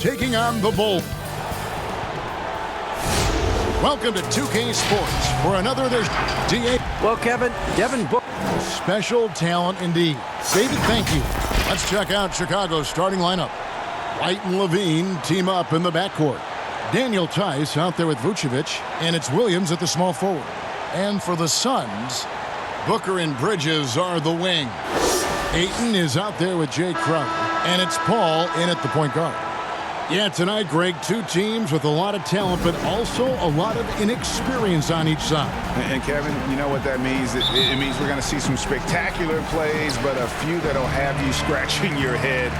taking on the Bulls. Welcome to 2K Sports for another edition. DA. Well, Kevin, Devin Booker. Special talent indeed. David, thank you. Let's check out Chicago's starting lineup. White and Levine team up in the backcourt. Daniel Tice out there with Vucevic, and it's Williams at the small forward. And for the Suns, Booker and Bridges are the wing. Ayton is out there with Jay Crowder, and it's Paul in at the point guard. Yeah, tonight, Greg, two teams with a lot of talent, but also a lot of inexperience on each side. And Kevin, you know what that means? It means we're going to see some spectacular plays, but a few that'll have you scratching your head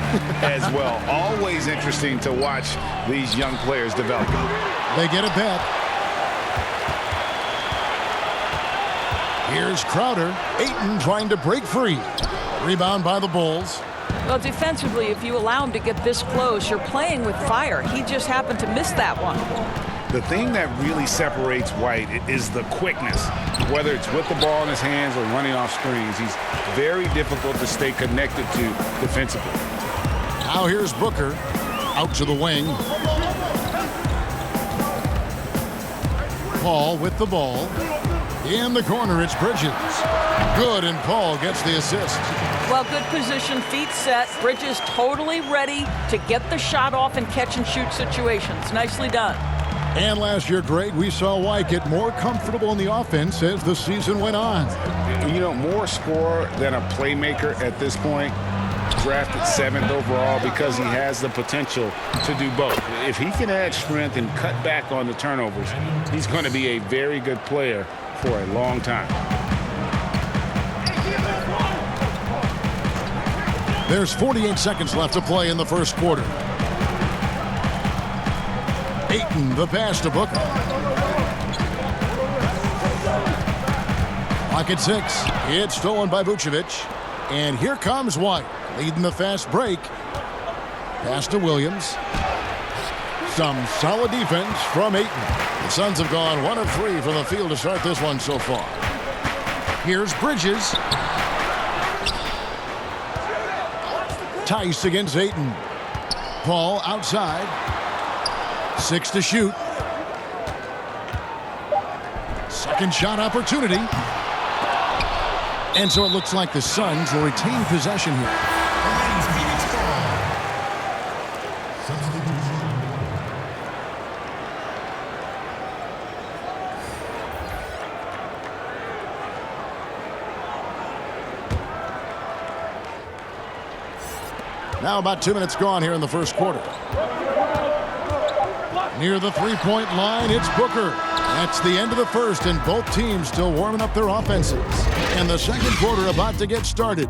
as well. Always interesting to watch these young players develop. They get it back. Here's Crowder. Ayton trying to break free. Rebound by the Bulls. Well, defensively, if you allow him to get this close, you're playing with fire. He just happened to miss that one. The thing that really separates White is the quickness. Whether it's with the ball in his hands or running off screens, he's very difficult to stay connected to defensively. Now here's Booker. Out to the wing. Paul with the ball. In the corner, it's Bridges. Good, and Paul gets the assist. Well, good position, feet set. Bridges totally ready to get the shot off in catch-and-shoot situations. Nicely done. And last year, Greg, we saw White get more comfortable in the offense as the season went on. You know, more scorer than a playmaker at this point. Drafted 7th overall because he has the potential to do both. If he can add strength and cut back on the turnovers, he's going to be a very good player for a long time. There's 48 seconds left to play in the first quarter. Ayton, the pass to Booker. Pocket 6. It's stolen by Vucevic. And here comes White, leading the fast break. Pass to Williams. Some solid defense from Ayton. The Suns have gone 1 of 3 from the field to start this one so far. Here's Bridges. Tice against Ayton. Paul outside. 6 to shoot. Second shot opportunity. And so it looks like the Suns will retain possession here. Now about 2 minutes gone here in the first quarter. Near the three-point line, it's Booker. That's the end of the first, and both teams still warming up their offenses. And the second quarter about to get started.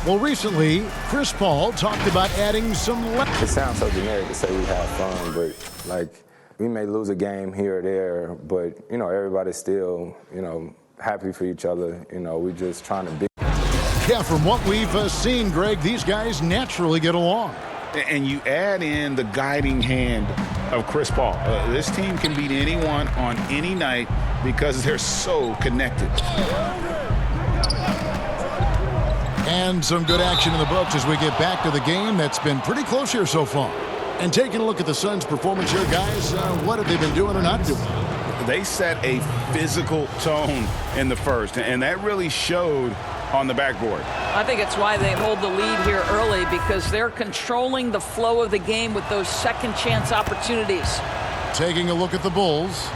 Well, recently, Chris Paul talked about adding some... It sounds so generic to say we have fun, but, like, we may lose a game here or there, but, you know, everybody's still, you know, happy for each other. You know, we're just trying to be. Yeah, from what we've seen, Greg, these guys naturally get along. And you add in the guiding hand of Chris Paul. This team can beat anyone on any night because they're so connected. And some good action in the books as we get back to the game that's been pretty close here so far. And taking a look at the Suns' performance here, guys, what have they been doing or not doing? They set a physical tone in the first, and that really showed on the backboard. I think it's why they hold the lead here early, because they're controlling the flow of the game with those second chance opportunities. Taking a look at the Bulls,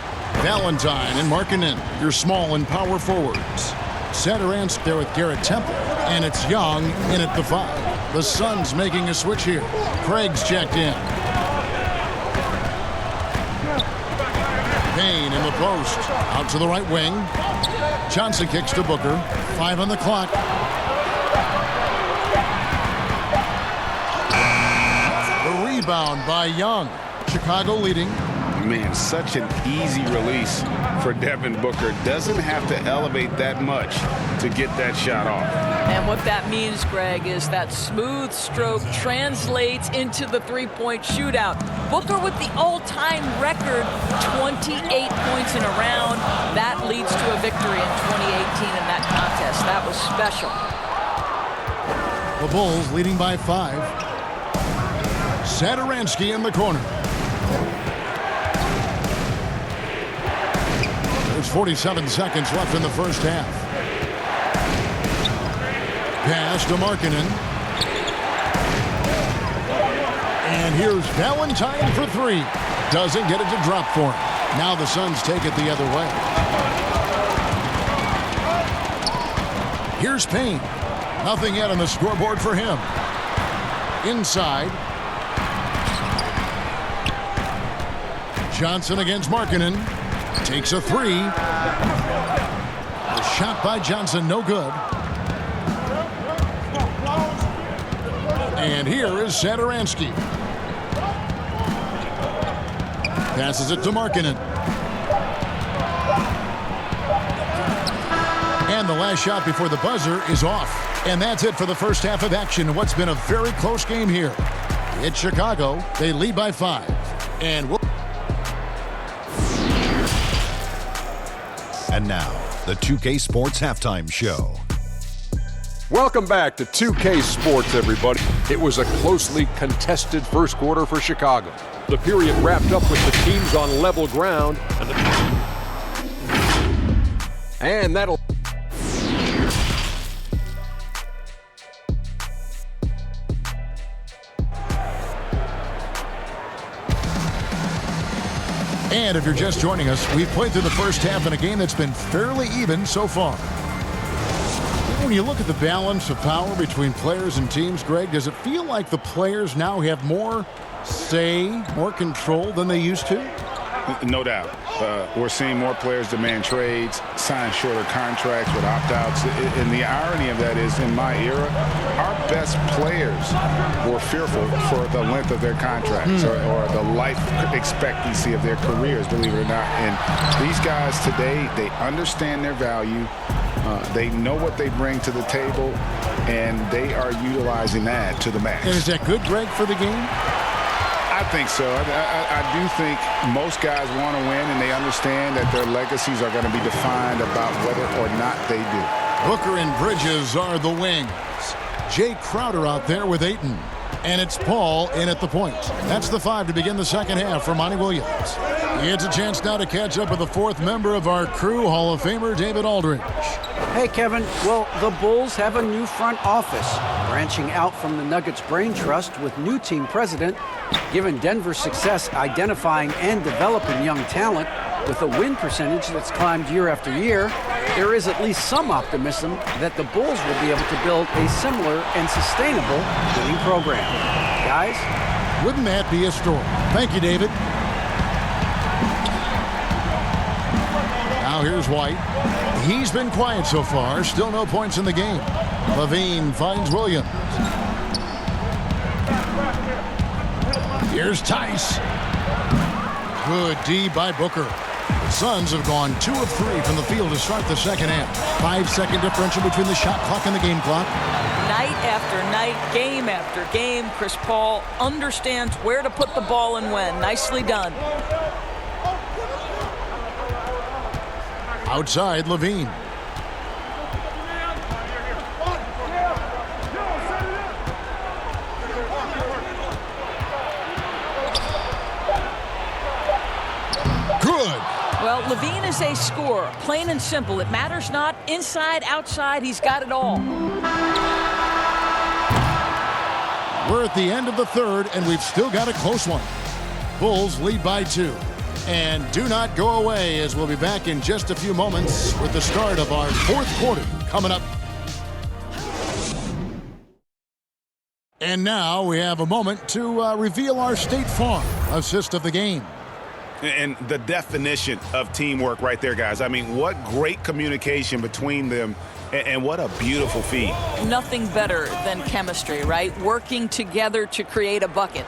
Valentine and Markkanen, your small and power forwards. Center answer there with Garrett Temple, and it's Young in at the 5. The Suns making a switch here. Craig's checked in. Payne in the post. Out to the right wing. Johnson kicks to Booker. 5 on the clock. The rebound by Young. Chicago leading. Man, such an easy release for Devin Booker. Doesn't have to elevate that much to get that shot off. And what that means, Greg, is that smooth stroke translates into the three-point shootout. Booker with the all-time record, 28 points in a round. That leads to a victory in 2018 in that contest. That was special. The Bulls leading by 5. Satoransky in the corner. There's 47 seconds left in the first half. Pass to Markkanen. And here's Valentine for 3. Doesn't get it to drop for him. Now the Suns take it the other way. Here's Payne. Nothing yet on the scoreboard for him. Inside. Johnson against Markkanen. Takes a 3. The shot by Johnson, no good. And here is Satoransky. Passes it to Markkanen. And the last shot before the buzzer is off. And that's it for the first half of action in what's been a very close game here. It's Chicago. They lead by 5. And now, the 2K Sports Halftime Show. Welcome back to 2K Sports, everybody. It was a closely contested first quarter for Chicago. The period wrapped up with the teams on level ground. And that'll... And if you're just joining us, we've played through the first half in a game that's been fairly even so far. When you look at the balance of power between players and teams, Greg, does it feel like the players now have more say, more control than they used to? No doubt. We're seeing more players demand trades, sign shorter contracts with opt-outs. And the irony of that is, in my era, our best players were fearful for the length of their contracts or the life expectancy of their careers, believe it or not. And these guys today, they understand their value. They know what they bring to the table, and they are utilizing that to the max. And is that good, Greg, for the game? I think so. I do think most guys want to win, and they understand that their legacies are going to be defined about whether or not they do. Booker and Bridges are the wings. Jay Crowder out there with Ayton. And it's Paul in at the point. That's the 5 to begin the second half for Monty Williams. It's a chance now to catch up with the 4th member of our crew, Hall of Famer David Aldridge. Hey, Kevin. Well, the Bulls have a new front office, branching out from the Nuggets brain trust with new team president. Given Denver's success identifying and developing young talent with a win percentage that's climbed year after year, there is at least some optimism that the Bulls will be able to build a similar and sustainable winning program. Guys? Wouldn't that be a story? Thank you, David. Now here's White. He's been quiet so far. Still no points in the game. Levine finds Williams. Here's Tice. Good D by Booker. The Suns have gone 2 of 3 from the field to start the second half. 5-second differential between the shot clock and the game clock. Night after night, game after game, Chris Paul understands where to put the ball and when. Nicely done. Outside, Levine. Good. Well, Levine is a scorer, plain and simple. It matters not inside, outside, he's got it all. We're at the end of the third, and we've still got a close one. Bulls lead by 2. And do not go away, as we'll be back in just a few moments with the start of our 4th quarter coming up. And now we have a moment to reveal our State Farm assist of the game. And the definition of teamwork right there, guys. I mean, what great communication between them, and what a beautiful feed. Nothing better than chemistry, right? Working together to create a bucket.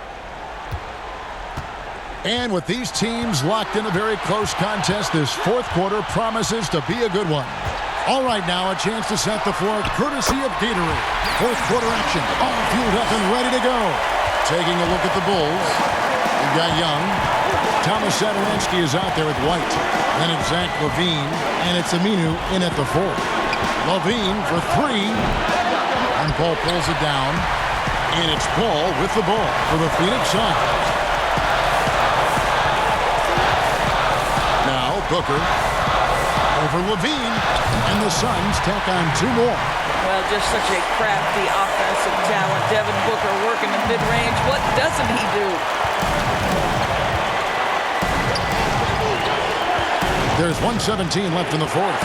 And with these teams locked in a very close contest, this 4th quarter promises to be a good one. All right, now a chance to set the floor courtesy of Gatorade. 4th quarter action, all fueled up and ready to go. Taking a look at the Bulls. We've got Young. Thomas Satoransky is out there with White. Then it's Zach Levine, and it's Aminu in at the 4. Levine for 3. And And Paul pulls it down. And it's Paul with the ball for the Phoenix Suns. Now Booker over Levine. And the Suns tack on 2 more. Well, just such a crafty offensive talent. Devin Booker working the mid-range. What doesn't he do? There's 1:17 left in the fourth.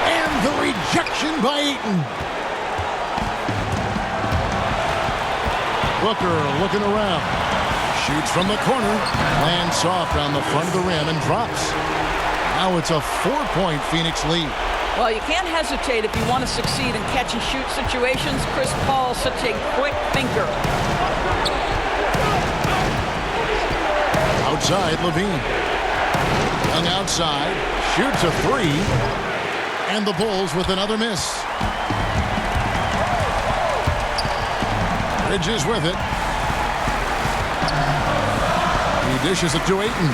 And the rejection by Ayton. Booker looking around. Shoots from the corner. Lands soft on the front of the rim and drops. Now it's a 4-point Phoenix lead. Well, you can't hesitate if you want to succeed in catch-and-shoot situations. Chris Paul, such a quick thinker. Outside, Levine. Young outside. Shoots a 3. And the Bulls with another miss. Bridges with it. He dishes it to Ayton.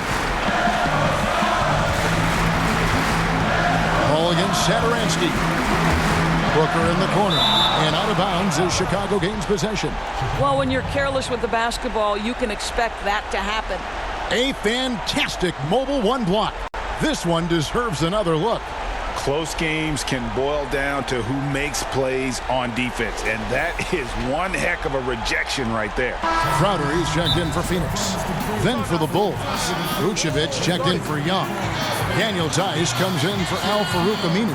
Ball against Satoransky. Booker in the corner. And out of bounds as Chicago gains possession. Well, when you're careless with the basketball, you can expect that to happen. A fantastic mobile 1 block. This one deserves another look. Close games can boil down to who makes plays on defense, and that is one heck of a rejection right there. Crowder is checked in for Phoenix. Then for the Bulls, Vucevic checked in for Young. Daniel Tice comes in for Al-Farouq Aminu.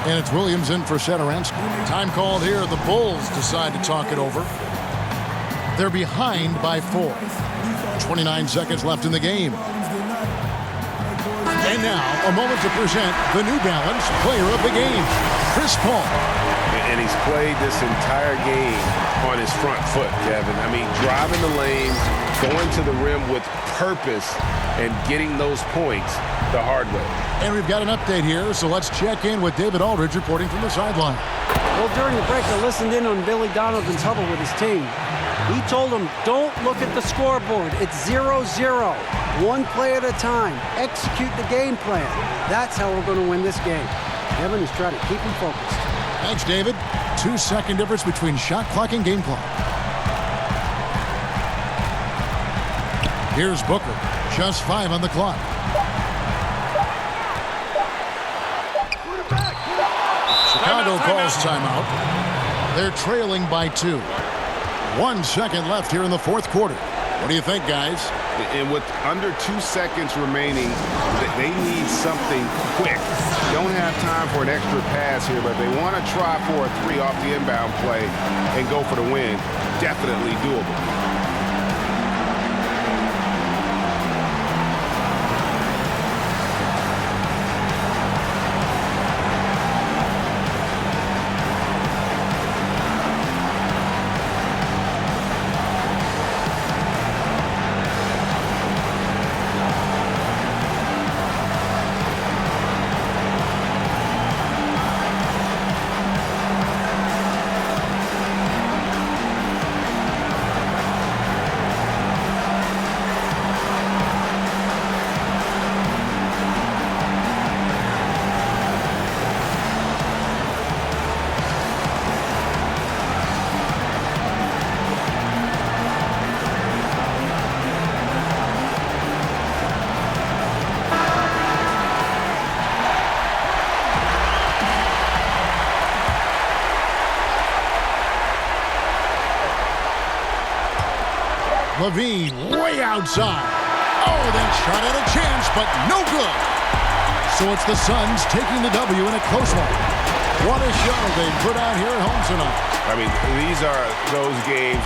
And it's Williams in for Satoransky. Time called here. The Bulls decide to talk it over. They're behind by 4. 29 seconds left in the game. And now, a moment to present the New Balance Player of the Game, Chris Paul. And he's played this entire game on his front foot, Kevin. I mean, driving the lane, going to the rim with purpose, and getting those points the hard way. And we've got an update here, so let's check in with David Aldridge reporting from the sideline. Well, during the break, I listened in on Billy Donovan's huddle with his team. He told them, don't look at the scoreboard. It's 0-0. 1 play at a time. Execute the game plan. That's how we're going to win this game. Kevin is trying to keep him focused. Thanks, David. 2-second difference between shot clock and game clock. Here's Booker. Just 5 on the clock. Chicago calls timeout. They're trailing by 2. 1 second left here in the fourth quarter. What do you think, guys? And with under 2 seconds remaining, they need something quick. Don't have time for an extra pass here, but they want to try for a 3 off the inbound play and go for the win. Definitely doable. Levine way outside. Oh, that shot had a chance, but no good. So it's the Suns taking the W in a close one. What a show they put out here at home tonight. I mean, these are those games